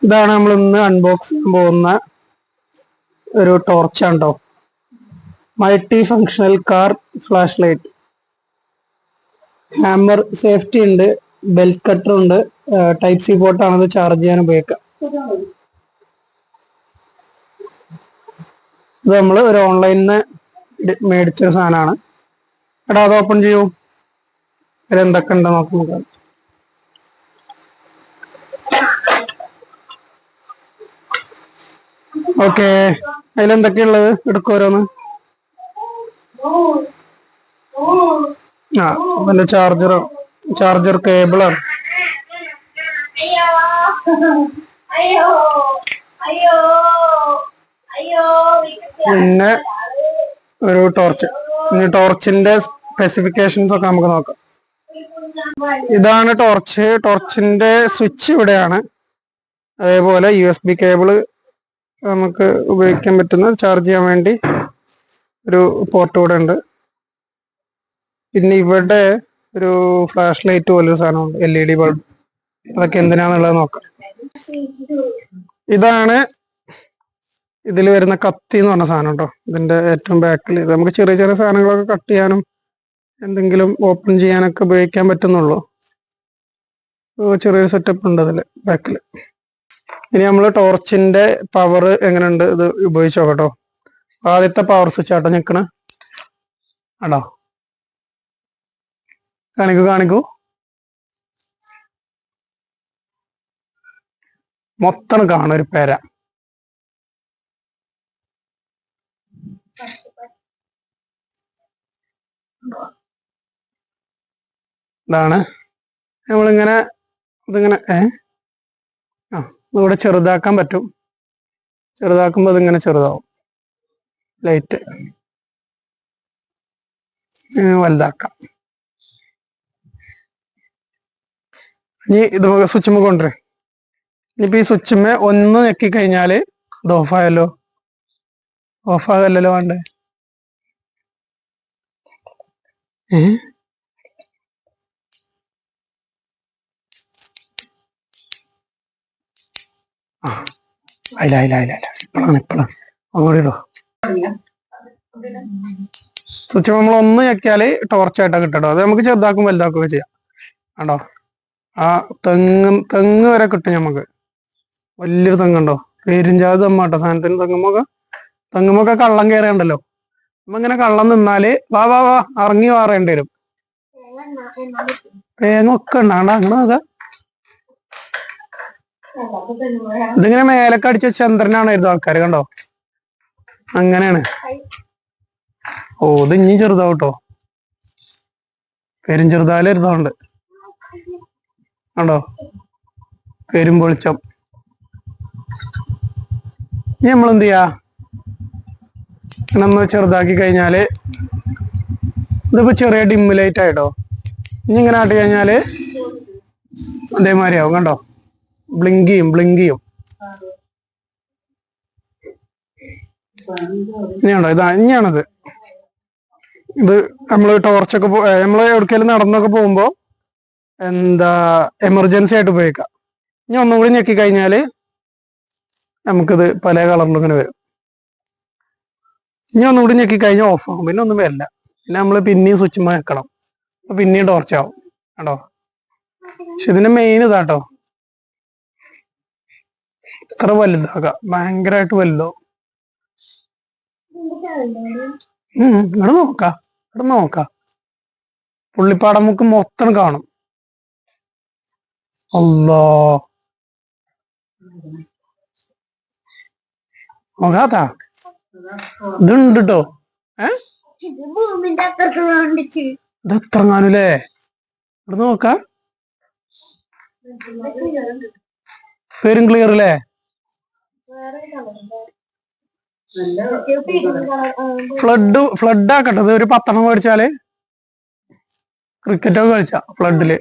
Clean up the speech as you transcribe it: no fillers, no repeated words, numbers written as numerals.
ഇതാണ് നമ്മൾ ഇന്ന് അൺബോക്സ് ചെയ്യാൻ പോകുന്ന ഒരു ടോർച്ചാണ് കേട്ടോ. Multi functional car flash light. Hammer safety ഉണ്ട്, ബെൽറ്റ് കട്ടർ ഉണ്ട്, ടൈപ്പ് സി പോർട്ടാണ് ഇത് ചാർജ് ചെയ്യാൻ ഉപയോഗിക്കാം. ഇത് നമ്മൾ ഒരു ഓൺലൈനിൽ നിന്ന് മേടിച്ചൊരു സാധനമാണ്. എടാ അത് ഓപ്പൺ ചെയ്യൂ, അതിൽ എന്തൊക്കെ ഉണ്ട് നോക്കാം. ഓക്കെ, അതിലെന്തൊക്കെയുള്ളത് എടുക്കും ഓരോന്ന്. പിന്നെ ചാർജർ കേബിളാണ്. പിന്നെ ഒരു ടോർച്ച്. ഇനി ടോർച്ചിന്റെ സ്പെസിഫിക്കേഷൻസ് ഒക്കെ നമുക്ക് നോക്കാം. ഇതാണ് ടോർച്ച്. ടോർച്ചിന്റെ സ്വിച്ച് ഇവിടെയാണ്. അതേപോലെ USB കേബിള് നമുക്ക് ഉപയോഗിക്കാൻ പറ്റുന്ന ചാർജ് ചെയ്യാൻ വേണ്ടി ഒരു പോർട്ട് ഇവിടെ ഉണ്ട്. പിന്നെ ഇവിടെ ഒരു ഫ്ലാഷ് ലൈറ്റ് പോലൊരു സാധനമുണ്ട്, LED ബൾബ്. അതൊക്കെ എന്തിനാന്നുള്ളത് നോക്കാം. ഇതാണ് ഇതിൽ വരുന്ന കത്തി എന്ന് പറഞ്ഞ സാധനം കേട്ടോ. ഇതിന്റെ ഏറ്റവും ബാക്കിൽ ഇത് നമുക്ക് ചെറിയ ചെറിയ സാധനങ്ങളൊക്കെ കട്ട് ചെയ്യാനും എന്തെങ്കിലും ഓപ്പൺ ചെയ്യാനൊക്കെ ഉപയോഗിക്കാൻ പറ്റുന്നുള്ളൂ. ചെറിയൊരു സെറ്റപ്പ് ഉണ്ട് അതിൽ ബാക്കിൽ. ഇനി നമ്മൾ ടോർച്ചിന്റെ പവർ എങ്ങനെയുണ്ട് ഇത് ഉപയോഗിച്ച് നോക്കട്ടോ. ആദ്യത്തെ പവർ സ്വിച്ച് ആട്ടോ ഞെക്കണ. ആണോ, കാണിക്കൂ. മൊത്തം കാണും ഒരു പേര. ഇതാണ് നമ്മളിങ്ങനെ ഇതിങ്ങനെ ഇവിടെ ചെറുതാക്കാൻ പറ്റും. ചെറുതാക്കുമ്പോൾ അതിങ്ങനെ ചെറുതാവും. ലൈറ്റ് വലുതാക്കാം. ഇനി ഇത് സ്വിച്ചുമ്മ കൊണ്ടുവരേ. ഇനിയിപ്പോ ഈ സ്വിച്ചുമ്മ ഒന്ന് ഞെക്കി കഴിഞ്ഞാല് ഇത് ഓഫായല്ലോ. ഓഫാകല്ലോ വേണ്ടേ. ഇപ്പോഴാണ് അങ്ങോട്ടോ. സ്വിച്ച് നമ്മൾ ഒന്ന് ഞെക്കിയാല് ടോർച്ചായിട്ടാ കിട്ടട്ടോ. അത് നമുക്ക് ചെറുതാക്കും വലുതാക്കുകയൊക്കെ ചെയ്യാം. കണ്ടോ, ആ തെങ്ങ് വരെ കിട്ടും നമുക്ക്. വലിയൊരു തെങ്ങുണ്ടോ, പെരുംജാതി തെമ്മാട്ടോ സാധനത്തിന്. തെങ്ങുമൊക്കെ കള്ളം കയറിയുണ്ടല്ലോ. അപ്പൊ ഇങ്ങനെ കള്ളം നിന്നാല് വാ ഇറങ്ങി മാറേണ്ടി വരും. തേങ്ങ ഒക്കെ ഉണ്ടാകണ്ട അങ്ങനെ നോക്കാം. ഇതിങ്ങനെ മേലൊക്കെ അടിച്ച ചന്ദ്രനാണായിരുന്നു ആൾക്കാർ. കണ്ടോ, അങ്ങനെയാണ്. ഇത് ഇനി ചെറുതാവട്ടോ. പെരും ചെറുതായിരുന്നോണ്ട് കണ്ടോ, പെരും പൊളിച്ചം. ഇനി നമ്മളെന്ത് ചെയ്യാ, നമ്മൾ ചെറുതാക്കി കഴിഞ്ഞാല് ഇതിപ്പോ ചെറിയ ഡിം ലൈറ്റ് ആയിട്ടോ. ഇനി ഇങ്ങനെ ആട്ടി കഴിഞ്ഞാല് അതേമാതിരി ആവും. കണ്ടോ, ബ്ലിങ്ക് ചെയ്യും. ഇനിയാണോ ഇനിയാണത്. ഇത് നമ്മള് ടോർച്ചൊക്കെ നമ്മള് എവിടേക്കെങ്കിലും നടന്നൊക്കെ പോകുമ്പോ എമർജൻസി ആയിട്ട് ഉപയോഗിക്കാം. ഇനി ഒന്നും കൂടി ഞെക്കി കഴിഞ്ഞാല് നമുക്കിത് പല കളറിലും ഇങ്ങനെ വരും. ഇനി ഒന്നും കൂടി ഞെക്കി കഴിഞ്ഞാൽ ഓഫ് ആകും. പിന്നെ ഒന്നും വരില്ല. പിന്നെ നമ്മള് പിന്നെയും സ്വിച്ച് വെക്കണം. അപ്പൊ പിന്നെയും ടോർച്ചാവും. കണ്ടോ, പക്ഷെ ഇതിന്റെ മെയിൻ ഇതാട്ടോ. ഇത്ര വലുതാകാം, ഭയങ്കരമായിട്ട് വലുതോ. ഇവിടെ നോക്കാം. പുള്ളിപ്പാടം മുക്ക് മൊത്തം കാണും. അല്ലാ, നോക്കാത്താ ഇതുണ്ട് കേട്ടോ. ഇതെത്രങ്ങാനുല്ലേ. ഇവിടെ നോക്കാം, പേരും ക്ലിയർ അല്ലേ. ഫ്ലഡ് ആക്കട്ടെ. ഇത് ഒരു 10 മേടിച്ചാല് ക്രിക്കറ്റൊക്കെ കളിച്ച ഫ്ലഡില്.